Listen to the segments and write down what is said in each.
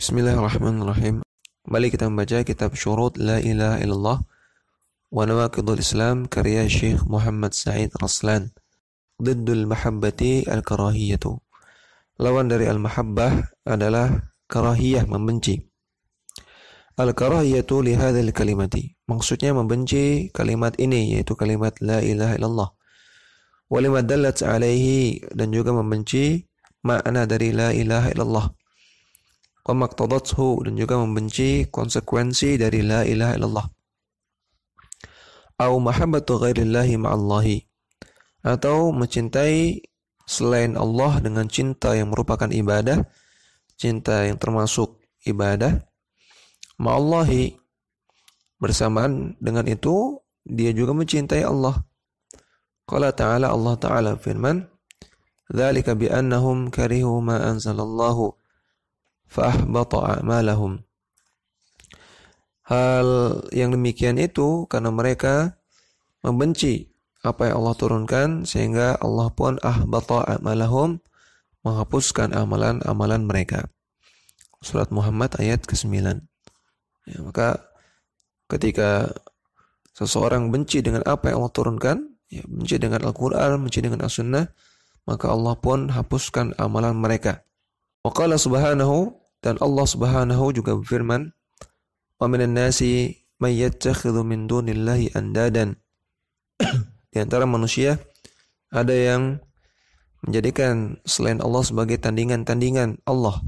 Bismillahirrahmanirrahim. Kembali kita membaca kitab Syurut La Ilaha Illallah wa Nawaqidul Islam karya Syekh Muhammad Sa'id Raslan. Diddul mahabbati al-karahiyatu. Lawan dari al-mahabbah adalah karahiyah, membenci. Al-karahiyatu li hadzal kalimati. Maksudnya membenci kalimat ini, yaitu kalimat La Ilaha Illallah. Wa lima dallat alaihi, dan juga membenci makna dari La Ilaha Illallah. Wa maqtadathu, dan juga membenci konsekuensi dari la ilaha illallah. Au mahabbatu ghairillahi ma'allahi, atau mencintai selain Allah dengan cinta yang merupakan ibadah, cinta yang termasuk ibadah. Ma'allahi, bersamaan dengan itu dia juga mencintai Allah. Qala ta'ala, Allah ta'ala firman, dzalika bi annahum karihu ma anzalallahu fa'ahbata a'malahum. Hal yang demikian itu karena mereka membenci apa yang Allah turunkan, sehingga Allah pun ahbata a'malahum, menghapuskan amalan-amalan mereka. Surat Muhammad ayat ke-9. Ya, maka ketika seseorang benci dengan apa yang Allah turunkan, ya, benci dengan Al-Quran, benci dengan As-Sunnah, maka Allah pun hapuskan amalan mereka. Wa qala subhanahu, dan Allah subhanahu juga berfirman, wa minan nasi may yattakhidhu min dunillahi andadan. Di antara manusia ada yang menjadikan selain Allah sebagai tandingan-tandingan Allah.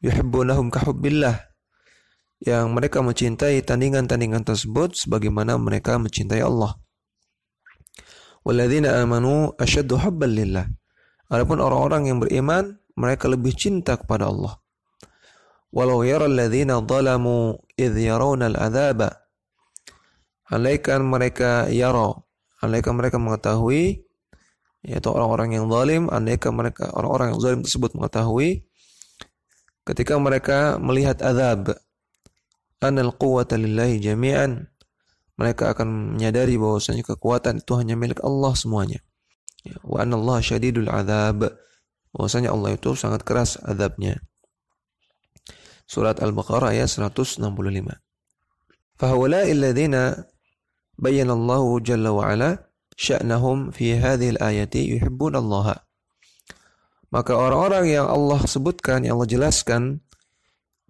Yuhibbunahum kahubbillah, yang mereka mencintai tandingan-tandingan tersebut sebagaimana mereka mencintai Allah. Walladzina amanu asyaddu hubban lillah. Adapun orang-orang yang beriman, mereka lebih cinta kepada Allah. Walau yara alladzina zalamu idh yarawna al-'adzaba. Andaikan mereka mengetahui, yaitu orang-orang yang zalim, andaikan mereka orang-orang yang zalim tersebut mengetahui ketika mereka melihat azab, anal quwwata lillahi jami'an, mereka akan menyadari bahwasanya kekuatan itu hanya milik Allah semuanya. Wa anallaha syadidul 'adzab, bahwasanya Allah itu sangat keras azabnya. Surat Al-Baqarah ayat 165. Fahaula'il ladzina bayyana Allahu jalla wa ala sya'nahum fi hadhil ayati yuhibbunallaha. Maka orang-orang yang Allah sebutkan, yang Allah jelaskan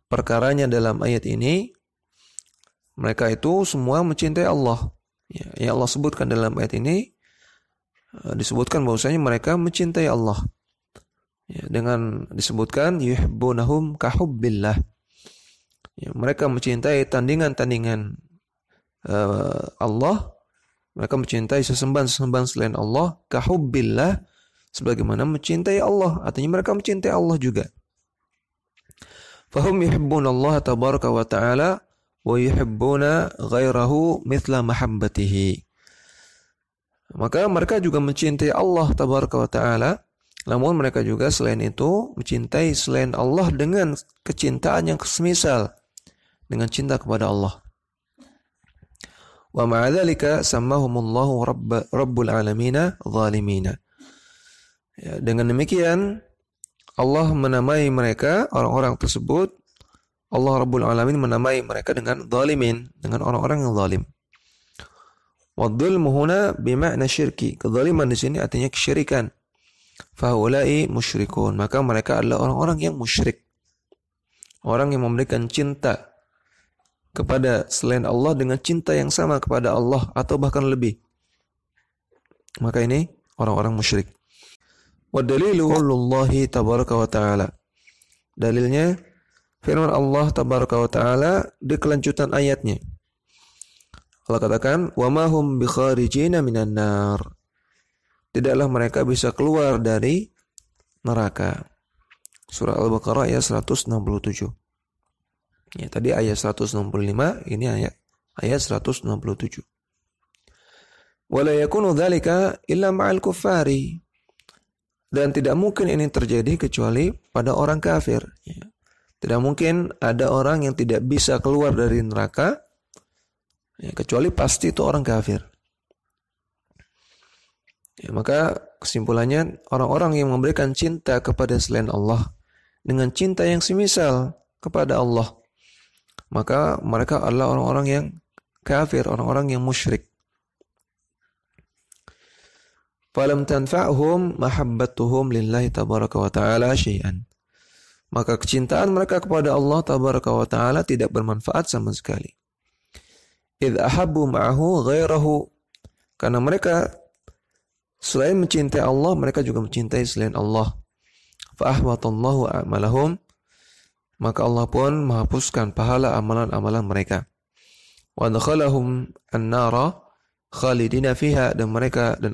perkaranya dalam ayat ini, mereka itu semua mencintai Allah. Ya, yang Allah sebutkan dalam ayat ini disebutkan bahwasanya mereka mencintai Allah. Ya, dengan disebutkan yuhibbunahum kahubbillah. Ya, mereka mencintai tandingan-tandingan Allah. Mereka mencintai sesembahan-sesembahan selain Allah, kahubbillah, sebagaimana mencintai Allah. Artinya mereka mencintai Allah juga. Fahum yuhibbunallaha tabaraka wa ta'ala wa yuhibbuna ghairahu mithla mahabbatihi. Maka mereka juga mencintai Allah tabaraka wa ta'ala, namun mereka juga selain itu mencintai selain Allah dengan kecintaan yang semisal dengan cinta kepada Allah. Wa ma'adzalika sammahumullahu rabbul alamina zalimina. Ya, dengan demikian Allah menamai mereka, orang-orang tersebut, Allah Rabbul Alamin menamai mereka dengan zalimin, dengan orang-orang yang zalim. Wadzulmu huna bima'na syirki. Kezaliman di sini artinya kesyirikan. Fahaulai musyrikun, maka mereka adalah orang-orang yang musyrik. Orang yang memberikan cinta kepada selain Allah dengan cinta yang sama kepada Allah atau bahkan lebih. Maka ini orang-orang musyrik. Wa dalilu qaulullahi tabaraka wa ta'ala. Dalilnya firman Allah tabaraka wa ta'ala di kelanjutan ayatnya. Allah katakan, "Wa ma hum bikharijina minan nar." Tidaklah mereka bisa keluar dari neraka. Surah Al-Baqarah ayat 167. Ya, tadi ayat 165, ini ayat 167. Wala yakunu dzalika illa ma'al kuffari. Dan tidak mungkin ini terjadi kecuali pada orang kafir. Ya. Tidak mungkin ada orang yang tidak bisa keluar dari neraka, ya, kecuali pasti itu orang kafir. Ya, maka kesimpulannya, orang-orang yang memberikan cinta kepada selain Allah dengan cinta yang semisal kepada Allah, maka mereka adalah orang-orang yang kafir, orang-orang yang musyrik. Falam tanfa'hum mahabbatuhum lillahi tabaraka wa ta'ala syai'an. Maka kecintaan mereka kepada Allah tabaraka wa ta'ala tidak bermanfaat sama sekali. Idh ahabbu ma'ahu ghairahu. Karena mereka selain mencintai Allah, mereka juga mencintai selain Allah. Fa'ahbatallahu a'malahum. Maka Allah pun menghapuskan pahala amalan-amalan mereka. Wa adkhalahum an-nara khalidina fiha, dan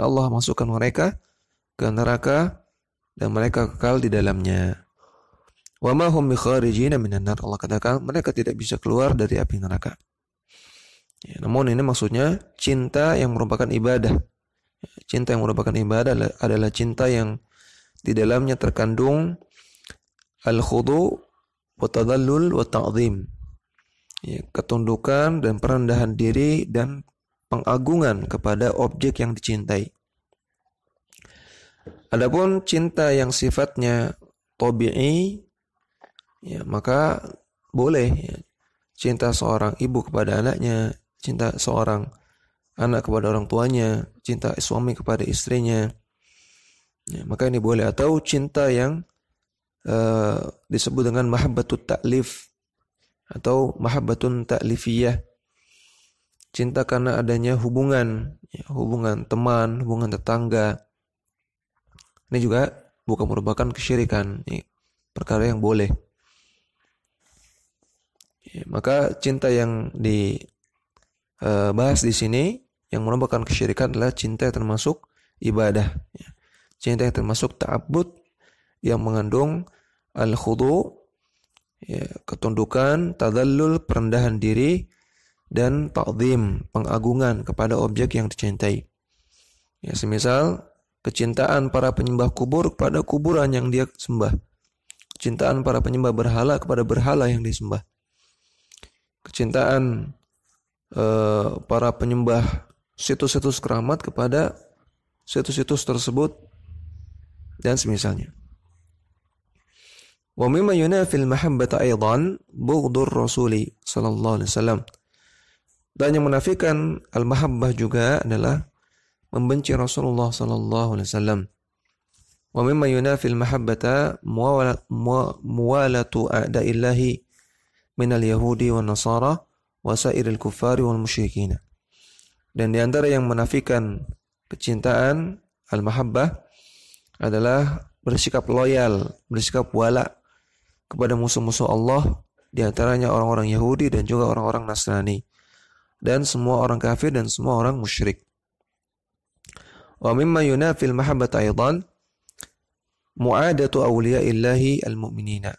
Allah masukkan mereka ke neraka dan mereka kekal di dalamnya. Wa ma hum bikharijina minan nar. Allah katakan mereka tidak bisa keluar dari api neraka. Ya, namun ini maksudnya cinta yang merupakan ibadah. Cinta yang merupakan ibadah adalah cinta yang di dalamnya terkandung al-khudu wa tadallul wa ta'zim. Ya, ketundukan dan perendahan diri dan pengagungan kepada objek yang dicintai. Adapun cinta yang sifatnya tabi'i, ya, maka boleh ya, cinta seorang ibu kepada anaknya, cinta seorang anak kepada orang tuanya, cinta suami kepada istrinya, ya, maka ini boleh. Atau cinta yang disebut dengan mahabbatut ta'lif atau mahabbatun ta'lifiyah, cinta karena adanya hubungan, ya, hubungan teman, hubungan tetangga. Ini juga bukan merupakan kesyirikan, ya, perkara yang boleh. Ya, maka cinta yang dibahas di sini yang merupakan kesyirikan adalah cinta yang termasuk ibadah, ya. Cinta yang termasuk ta'abbud yang mengandung al-khudu, ya, ketundukan, tadallul, perendahan diri, dan ta'zim, pengagungan kepada objek yang dicintai. Ya, semisal kecintaan para penyembah kubur kepada kuburan yang dia sembah. Kecintaan para penyembah berhala kepada berhala yang disembah. Kecintaan para penyembah situs-situs keramat kepada situs-situs tersebut dan semisalnya. Wa mimma yunafil mahabbata aidan bughdur rasuli sallallahu alaihi wasallam. Dan yang menafikan al-mahabbah juga adalah membenci Rasulullah sallallahu alaihi wasallam. Wa mimma yunafil mahabbata muwalatu a'da'illahi minal yahudi wan nasara wa sairil kuffari wal musyrikin. Dan di antara yang menafikan kecintaan al-mahabbah adalah bersikap loyal, bersikap wala kepada musuh-musuh Allah, di antaranya orang-orang Yahudi dan juga orang-orang Nasrani, dan semua orang kafir dan semua orang musyrik. Wa mimma yunafil mahabbata aidan mu'adatu awliyaillahi al-mu'minina.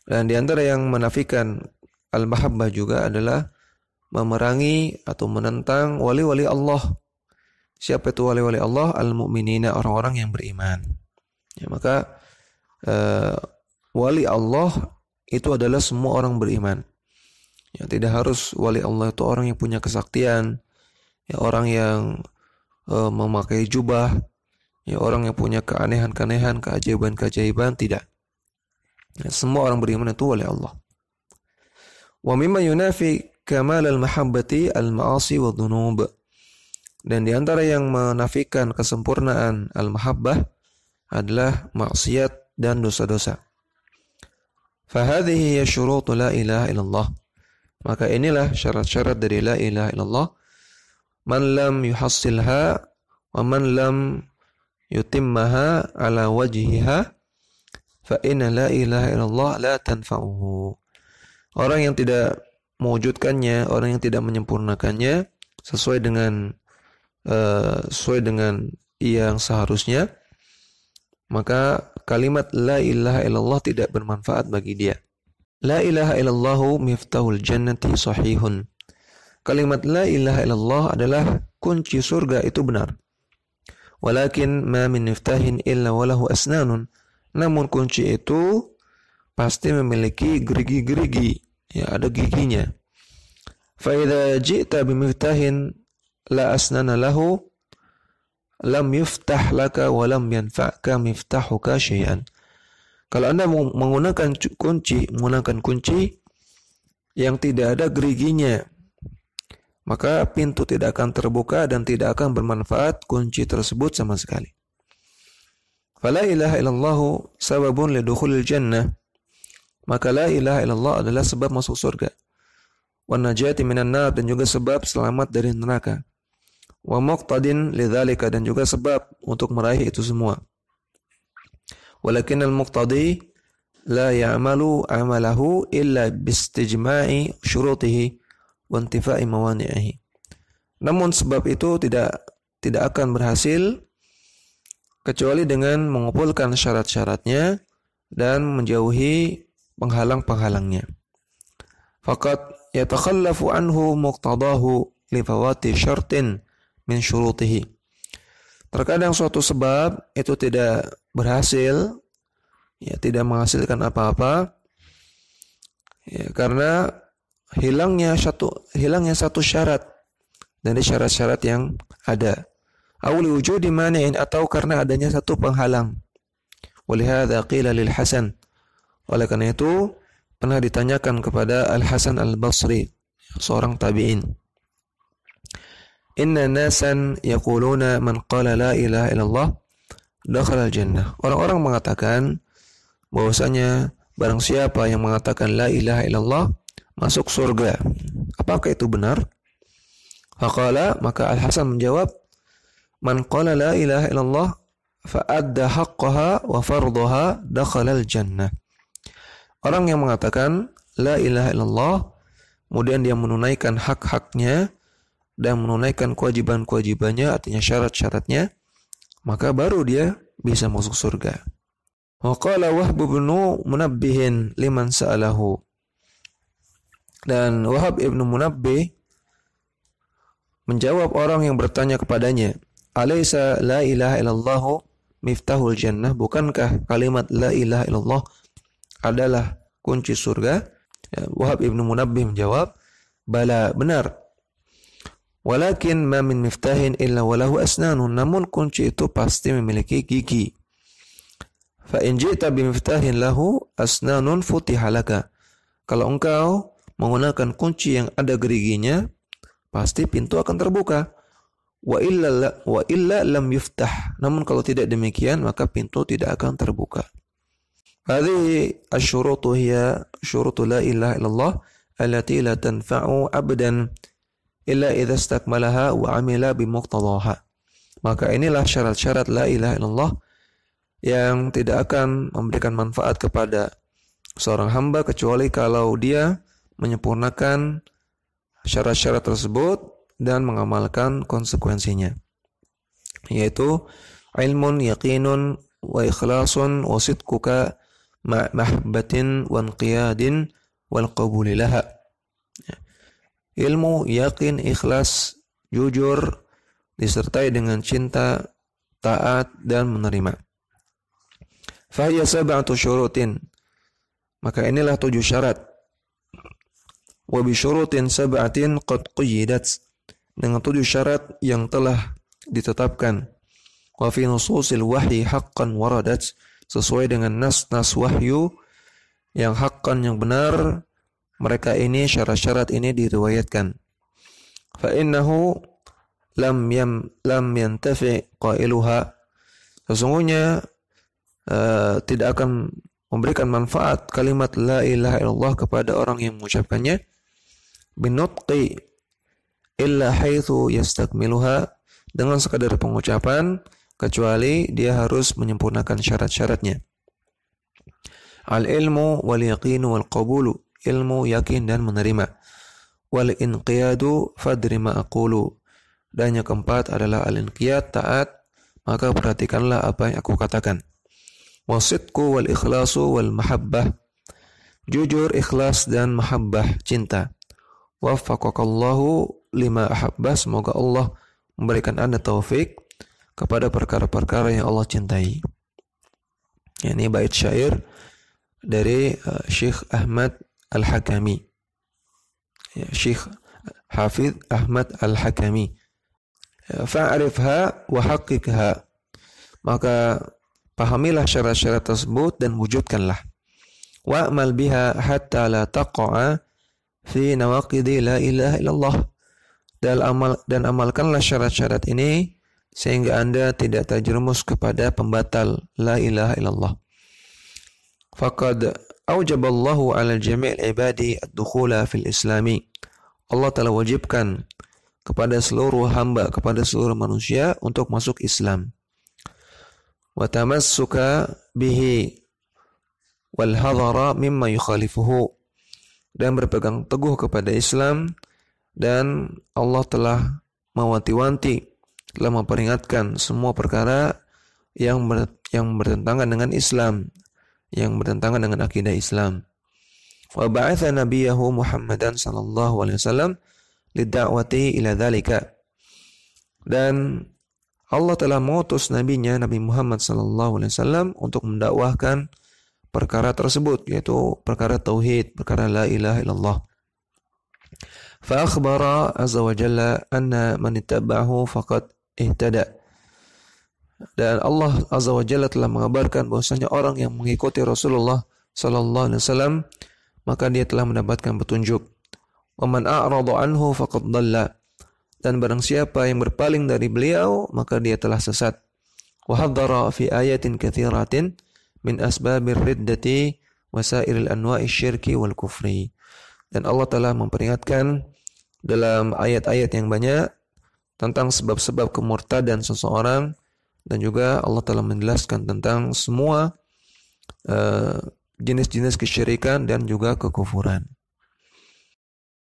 Dan di antara yang menafikan al-mahabbah juga adalah memerangi atau menentang wali-wali Allah. Siapa itu wali-wali Allah? Al-mu'minina, orang-orang yang beriman. Ya, maka wali Allah itu adalah semua orang beriman. Ya, tidak harus wali Allah itu orang yang punya kesaktian, ya, orang yang memakai jubah, ya, orang yang punya keanehan-keanehan, keajaiban-keajaiban, tidak. Ya, semua orang beriman itu wali Allah. Wa mimma yunafi kamal al-mahabbati al-ma'asi wa dhunub. Dan di antara yang menafikan kesempurnaan al-mahabbah adalah maksiat dan dosa-dosa. Fahadhihi hiya syurutu la ilaha illallah. Maka inilah syarat-syarat dari la ilaha illallah. Man lam yuhassilha wa man lam yutimmaha ala wajhiha fa inna la ilaha illallah la tanfa'uhu. Orang yang tidak mewujudkannya, orang yang tidak menyempurnakannya sesuai dengan yang seharusnya, maka kalimat la ilaha illallah tidak bermanfaat bagi dia. La ilaha illallahu miftahul jannati sahihun. Kalimat la ilaha illallah adalah kunci surga, itu benar. Walakin ma min miftahin illa walahu asnanun. Namun kunci itu pasti memiliki gerigi-gerigi, ya, ada giginya. Fa idza ji'ta bimiftahin la asnana lahu lam yuftah laka wa lam yanfa'ka miftahuka syai'an. Kalau Anda menggunakan kunci yang tidak ada geriginya, maka pintu tidak akan terbuka dan tidak akan bermanfaat kunci tersebut sama sekali. Fala ilaha illallah sababun lidukhulil jannah. Maka la ilaha illallah adalah sebab masuk surga. Wan najati minan nar, dan juga sebab selamat dari neraka. Wa muqtadin lidzalika, dan juga sebab untuk meraih itu semua. Walakin al-muqtadi la ya'malu amalahu illa bistijma'i syurutihi wa intifa'i mawani'ihi. Namun sebab itu tidak akan berhasil kecuali dengan mengumpulkan syarat-syaratnya dan menjauhi penghalang-penghalangnya. Faqad yatakhallafu anhu muqtadahu li fawati syartin min syurutihi. Terkadang suatu sebab itu tidak berhasil, tidak menghasilkan apa-apa, karena hilangnya satu syarat dari syarat-syarat yang ada. Aw li wujudi mani'in, atau karena adanya satu penghalang. Walihadza qila lil Hasan. Oleh karena itu pernah ditanyakan kepada Al-Hasan Al-Basri, seorang tabi'in. Inna nasan yaquluna man qala la ilaha illallah dakhala al-jannah. Orang-orang mengatakan bahwasanya barang siapa yang mengatakan la ilaha illallah masuk surga. Apakah itu benar? Faqala, maka Al-Hasan menjawab, man qala la ilaha illallah fa adda haqqaha wa fardaha dakhala al-jannah. Orang yang mengatakan la ilaha illallah, kemudian dia menunaikan hak-haknya dan menunaikan kewajiban-kewajibannya, artinya syarat-syaratnya, maka baru dia bisa masuk surga. Wa qala Wahb bin Munabbih liman sa'alahu. Dan Wahab ibnu Munabbih menjawab orang yang bertanya kepadanya, alaysa la ilaha illallah miftahul jannah? Bukankah kalimat la ilaha illallah adalah kunci surga? Wahab ibnu Munabbih menjawab, bala, benar. Walakin ma min miftahin illa walahu asnanun. Namun kunci itu pasti memiliki gigi. Fa in ji'ta bimiftahin lahu asnanun futiha laka. Kalau engkau menggunakan kunci yang ada geriginya, pasti pintu akan terbuka. Wa illa lam yuftah. Namun kalau tidak demikian, maka pintu tidak akan terbuka. Hadhihi asy-syurutu hiya syurutu la ilaha illallah allati la tanfa'u abdan illa idza istakmalaha wa amila bimuqtadaha. Maka inilah syarat-syarat la ilaha illallah yang tidak akan memberikan manfaat kepada seorang hamba kecuali kalau dia menyempurnakan syarat-syarat tersebut dan mengamalkan konsekuensinya, yaitu ilmun yaqinun wa ikhlasun wa sidquka mahbatin wa inqiyadin wal qabuli laha. Ilmu, yakin, ikhlas, jujur, disertai dengan cinta, taat, dan menerima. Fahiya sab'atu syurutin. Maka inilah 7 syarat. Wa bi syurutin sab'atin qad quyyidat. Dengan 7 syarat yang telah ditetapkan. Wa fi nususil wahyi haqqan waradat. Sesuai dengan nas-nas wahyu yang haqqan, yang benar, mereka ini, syarat-syarat ini diriwayatkan. Fa innahu lam yantafi qailuha. Sesungguhnya tidak akan memberikan manfaat kalimat la ilaha illallah kepada orang yang mengucapkannya binutqi illa haitsu yastakmiluha, dengan sekadar pengucapan, kecuali dia harus menyempurnakan syarat-syaratnya. Al-ilmu wal yaqinu wal qabulu. Ilmu, yakin, dan menerima. Wal inqiyadu fadri ma aqulu. Dan yang keempat adalah al-inqiyad, taat, maka perhatikanlah apa yang aku katakan. Wasidqu wal ikhlasu wal mahabbah. Jujur, ikhlas, dan mahabbah, cinta. Waffaqakallahu lima ahabbah. Semoga Allah memberikan Anda taufik kepada perkara-perkara yang Allah cintai. Ini bait syair dari Syekh Ahmad Al-Hakami, Syekh Hafidh Ahmad Al-Hakami. Fa'rifha wa haqqiqha. Maka Pahamilah syarat-syarat tersebut dan wujudkanlah. Wa'mal biha hatta la taqa'a fi nawaqidi la ilaha illallah. Dan amalkanlah syarat-syarat ini sehingga Anda tidak terjerumus kepada pembatal la ilaha illallah. Faqad aujaballahu 'ala jami' ibadi ad-dukhula fil islami. Allah telah wajibkan kepada seluruh hamba, kepada seluruh manusia untuk masuk Islam. Wa tamassuka bihi wal hadhara mimma yukhalifuhu, dan berpegang teguh kepada Islam, dan Allah telah mewanti-wanti, telah memperingatkan semua perkara yang bertentangan dengan Islam, yang bertentangan dengan akidah Islam. Wa ba'atha nabiyahu Muhammadan sallallahu alaihi wasallam lidda'wati ila dzalika. Dan Allah telah mengutus nabinya Nabi Muhammad sallallahu alaihi wasallam untuk mendakwahkan perkara tersebut, yaitu perkara tauhid, perkara la ilaha illallah. Fa akhbara azza wa jalla anna man ittaba'ahu faqad ihtada. Dan Allah azza wa jalla telah mengabarkan bahwasanya orang yang mengikuti Rasulullah sallallahu alaihi wasallam maka dia telah mendapatkan petunjuk. Wa man a'rada anhu faqad dhalla. Dan barang siapa yang berpaling dari beliau maka dia telah sesat. Wa hadzara fi ayatin katsiratin min asbabir riddati wa sairil anwa'i syirki wal kufri. Dan Allah telah memperingatkan dalam ayat-ayat yang banyak tentang sebab-sebab kemurtadan seseorang, dan juga Allah telah menjelaskan tentang semua jenis-jenis kesyirikan dan juga kekufuran.